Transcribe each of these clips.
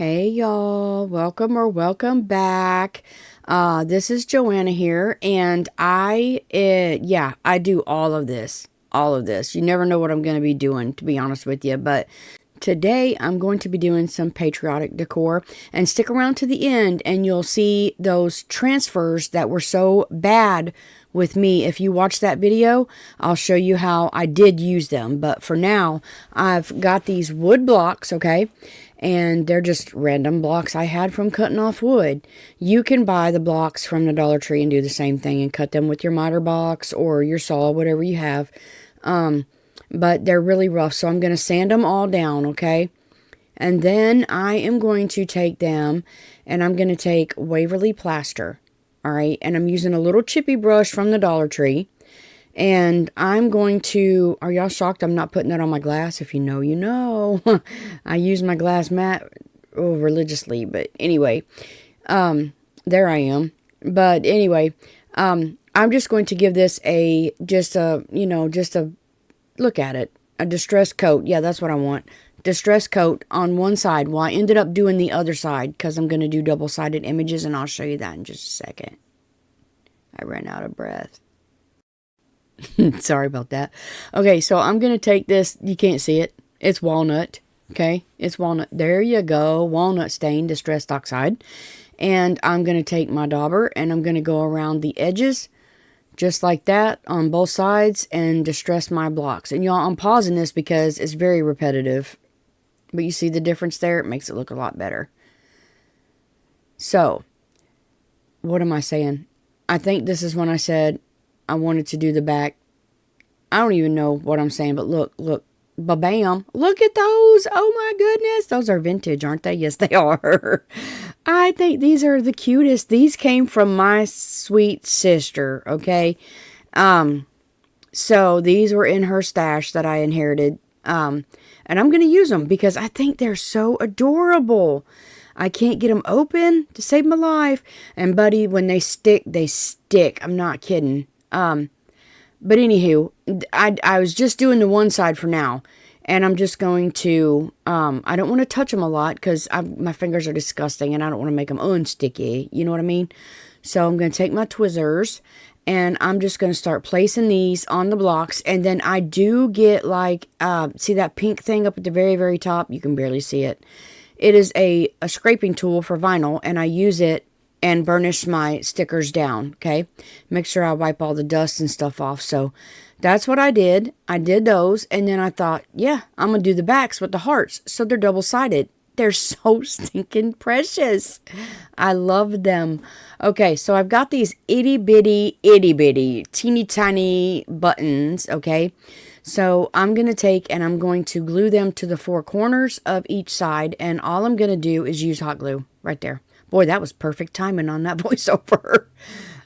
Hey y'all, welcome back. This is Joanna here, and I do all of this. All of this. You never know what I'm going to be doing, to be honest with you, but today I'm going to be doing some patriotic decor, and stick around to the end and you'll see those transfers that were so bad with me. If you watch that video, I'll show you how I did use them, but for now, I've got these wood blocks, okay? And they're just random blocks I had from cutting off wood. You can buy the blocks from the Dollar Tree and do the same thing and cut them with your miter box or your saw, whatever you have. But they're really rough, so I'm going to sand them all down, okay? And then I am going to take them and I'm going to take Waverly plaster, all right? And I'm using a little chippy brush from the Dollar Tree. And I'm going to, are y'all shocked I'm not putting that on my glass? If you know, you know. I use my glass mat religiously, but anyway, there I am. But anyway, I'm just going to give this just a look at it. A distress coat. Yeah, that's what I want. Distress coat on one side. Well, I ended up doing the other side because I'm going to do double-sided images, and I'll show you that in just a second. I ran out of breath. Sorry about that. Okay, so I'm going to take this. You can't see it. It's walnut. Okay, it's walnut. There you go. Walnut stain, distressed oxide. And I'm going to take my dauber and I'm going to go around the edges just like that on both sides and distress my blocks. And y'all, I'm pausing this because it's very repetitive. But you see the difference there? It makes it look a lot better. So, what am I saying? I think this is when I said I wanted to do the back. I don't even know what I'm saying, but look, ba-bam. Look at those. Oh my goodness. Those are vintage, aren't they? Yes, they are. I think these are the cutest. These came from my sweet sister, okay? So these were in her stash that I inherited. And I'm going to use them because I think they're so adorable. I can't get them open to save my life. And buddy, when they stick, they stick. I'm not kidding. But anywho, I was just doing the one side for now. And I'm just going to, I don't want to touch them a lot because my fingers are disgusting and I don't want to make them unsticky. You know what I mean? So I'm going to take my tweezers and I'm just going to start placing these on the blocks. And then I do get like, see that pink thing up at the very, very top? You can barely see it. It is a scraping tool for vinyl, and I use it and burnish my stickers down, okay? Make sure I wipe all the dust and stuff off. So that's what I did. I did those, and then I thought, yeah, I'm going to do the backs with the hearts. So they're double-sided. They're so stinking precious. I love them. Okay, so I've got these itty-bitty, teeny-tiny buttons, okay? So I'm going to take and I'm going to glue them to the four corners of each side. And all I'm going to do is use hot glue right there. Boy, that was perfect timing on that voiceover.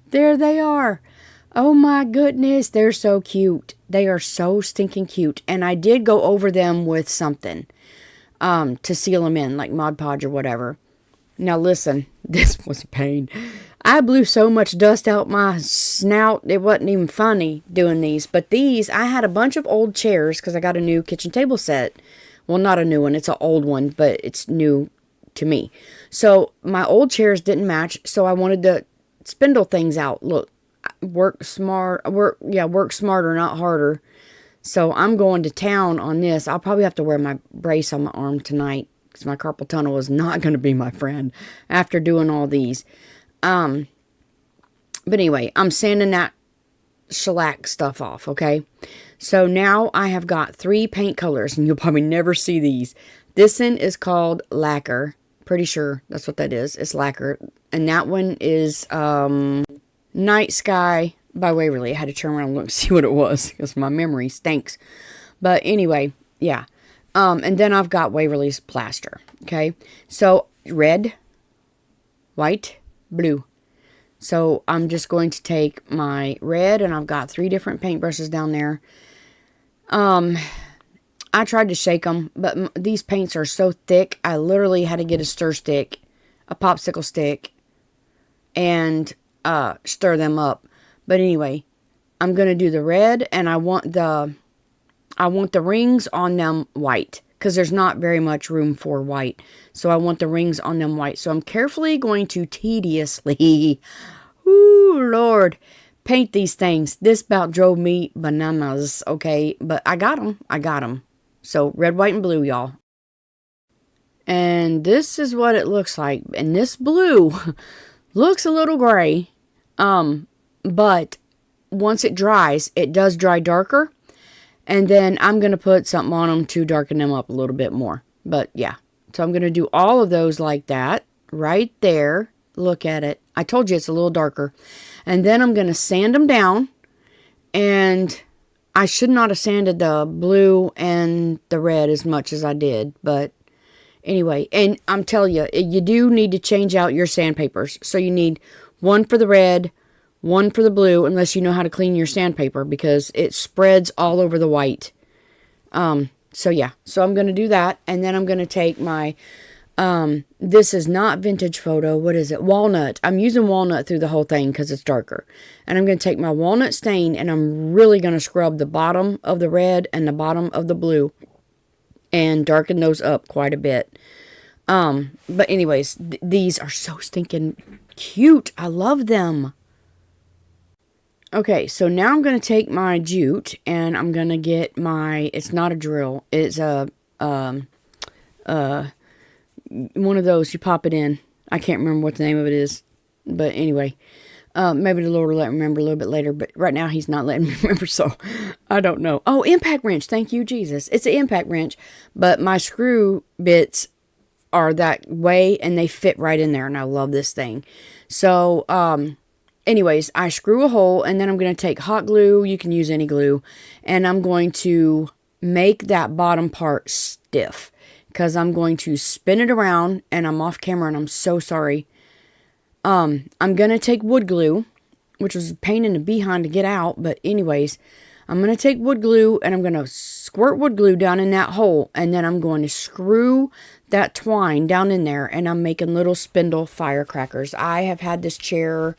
There they are. Oh my goodness, they're so cute. They are so stinking cute. And I did go over them with something to seal them in, like Mod Podge or whatever. Now listen, this was a pain. I blew so much dust out my snout, it wasn't even funny doing these. But these, I had a bunch of old chairs because I got a new kitchen table set. Well, not a new one, it's an old one, but it's new to me. So my old chairs didn't match, so I wanted to spindle things out. Look, work smarter, not harder. So I'm going to town on this. I'll probably have to wear my brace on my arm tonight because my carpal tunnel is not going to be my friend after doing all these. But anyway, I'm sanding that shellac stuff off, okay? So now I have got 3 paint colors, and you'll probably never see these. This one is called Lacquer. Pretty sure that's what that is. It's Lacquer. And that one is Night Sky by Waverly. I had to turn around and look and see what it was because my memory stinks. But anyway, yeah. And then I've got Waverly's Plaster, okay? So red, white, blue. So I'm just going to take my red, and I've got 3 different paintbrushes down there. I tried to shake them, but these paints are so thick, I literally had to get a stir stick, a popsicle stick, and stir them up. But anyway, I'm going to do the red, and I want the rings on them white. because there's not very much room for white. So I want the rings on them white. So I'm carefully going to tediously, ooh, Lord, paint these things. This about drove me bananas, okay? But I got them. I got them. So red, white, and blue, y'all. And this is what it looks like. And this blue looks a little gray. But once it dries, it does dry darker. And then I'm going to put something on them to darken them up a little bit more. But yeah. So I'm going to do all of those like that. Right there. Look at it. I told you it's a little darker. And then I'm going to sand them down. And I should not have sanded the blue and the red as much as I did. But anyway, and I'm telling you, you do need to change out your sandpapers. So you need one for the red, one for the blue, unless you know how to clean your sandpaper, because it spreads all over the white. So yeah, so I'm going to do that. And then I'm going to take my, this is not vintage photo. What is it? Walnut. I'm using walnut through the whole thing because it's darker. And I'm going to take my walnut stain and I'm really going to scrub the bottom of the red and the bottom of the blue and darken those up quite a bit. But anyways, these are so stinking cute. I love them. Okay, so now I'm going to take my jute and I'm going to get my, it's not a drill, it's a, one of those, you pop it in. I can't remember what the name of it is, but anyway, maybe the Lord will let me remember a little bit later, but right now he's not letting me remember, so I don't know. Oh, impact wrench, thank you, Jesus. It's an impact wrench, but my screw bits are that way and they fit right in there, and I love this thing. So, anyways, I screw a hole, and then I'm going to take hot glue. You can use any glue. And I'm going to make that bottom part stiff, because I'm going to spin it around, and I'm off camera, and I'm so sorry. I'm going to take wood glue, which was a pain in the behind to get out. But anyways, I'm going to take wood glue, and I'm going to squirt wood glue down in that hole. And then I'm going to screw that twine down in there, and I'm making little spindle firecrackers. I have had this chair...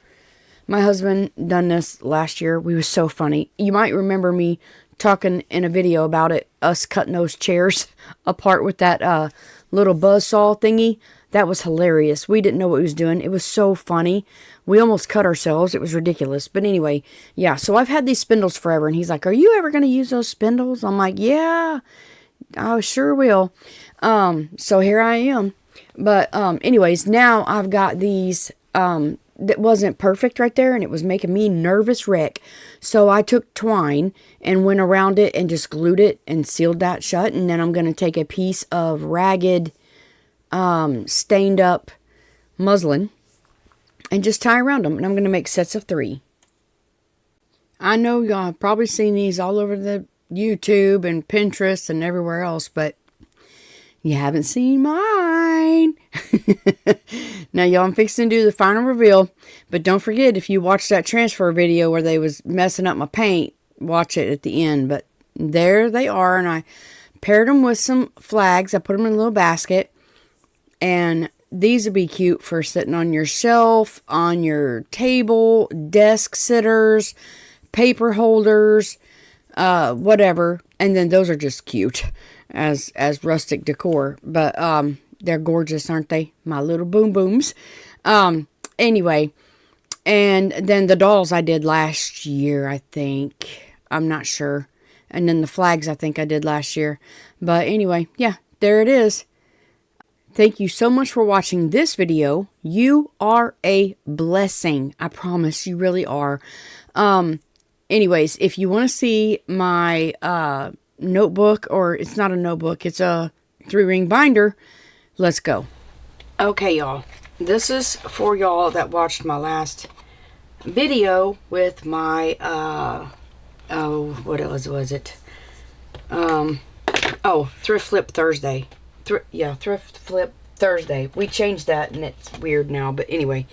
My husband done this last year. We was so funny. You might remember me talking in a video about it, us cutting those chairs apart with that little buzzsaw thingy. That was hilarious. We didn't know what we was doing. It was so funny. We almost cut ourselves. It was ridiculous. But anyway, yeah, so I've had these spindles forever. And he's like, are you ever going to use those spindles? I'm like, yeah, I sure will. So here I am. But anyways, now I've got these... that wasn't perfect right there, and it was making me nervous wreck. So I took twine and went around it and just glued it and sealed that shut. And then I'm going to take a piece of ragged, stained up muslin and just tie around them. And I'm going to make sets of 3. I know y'all have probably seen these all over the YouTube and Pinterest and everywhere else, but you haven't seen mine. Now, y'all, I'm fixing to do the final reveal. But don't forget, if you watch that transfer video where they was messing up my paint, watch it at the end. But there they are. And I paired them with some flags. I put them in a little basket. And these would be cute for sitting on your shelf, on your table, desk sitters, paper holders, whatever. And then those are just cute as rustic decor. But they're gorgeous, aren't they? My little boom booms. Anyway, and then the dolls I did last year, I think. I'm not sure. And then the flags I think I did last year. But anyway, yeah, there it is. Thank you so much for watching this video. You are a blessing. I promise, you really are. Anyways, if you want to see my notebook, or it's not a notebook, it's a 3-ring binder, let's go. Okay, y'all. This is for y'all that watched my last video with my, what else was it? Thrift Flip Thursday. Thrift Flip Thursday. We changed that and it's weird now, but anyway.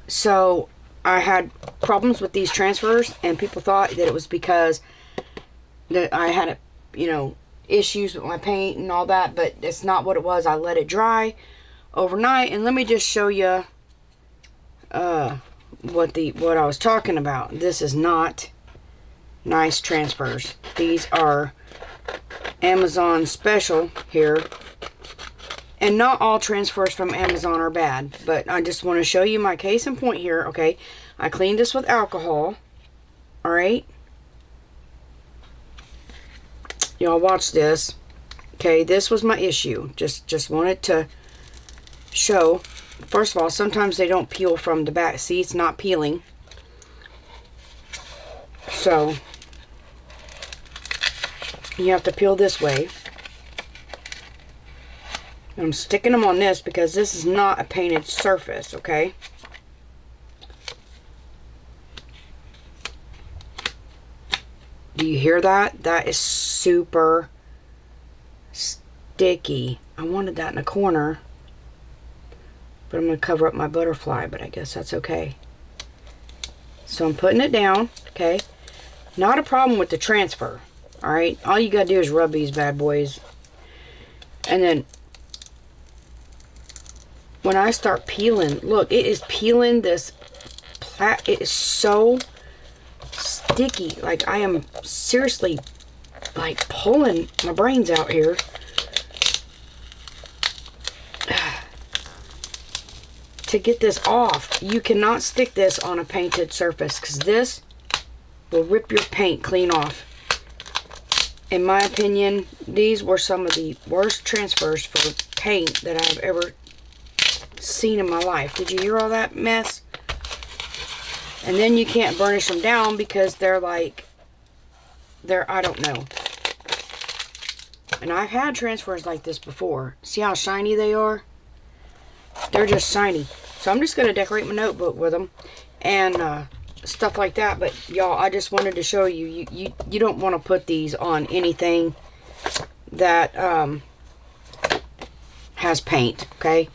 So I had problems with these transfers, and people thought that it was because that I had, issues with my paint and all that, but it's not what it was. I let it dry overnight, and let me just show you what I was talking about. This is not nice transfers. These are Amazon special here. And not all transfers from Amazon are bad, but I just want to show you my case in point here. Okay, I cleaned this with alcohol. All right, y'all watch this. Okay, this was my issue. Just wanted to show. First of all, sometimes they don't peel from the back. See, it's not peeling. So you have to peel this way. I'm sticking them on this because this is not a painted surface, okay? Do you hear that? That is super sticky. I wanted that in a corner, but I'm going to cover up my butterfly, but I guess that's okay. So I'm putting it down, okay? Not a problem with the transfer, all right? All you got to do is rub these bad boys. And then when I start peeling, look, it is peeling this it is so sticky. Like, I am seriously, like, pulling my brains out here. To get this off. You cannot stick this on a painted surface because this will rip your paint clean off. In my opinion, these were some of the worst transfers for paint that I've ever seen in my life. Did you hear all that mess? And then you can't burnish them down because they're like, I don't know. And I've had transfers like this before. See how shiny they are? They're just shiny. So I'm just going to decorate my notebook with them and stuff like that. But y'all, I just wanted to show you, you don't want to put these on anything that has paint, okay?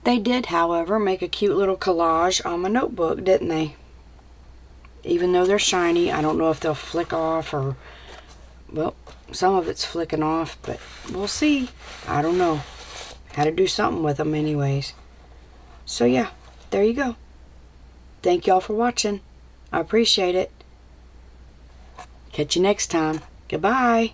They did, however, make a cute little collage on my notebook, didn't they? Even though they're shiny, I don't know if they'll flick off or, well, some of it's flicking off, but we'll see. I don't know. Had to do something with them anyways. So yeah, there you go. Thank y'all for watching. I appreciate it. Catch you next time. Goodbye.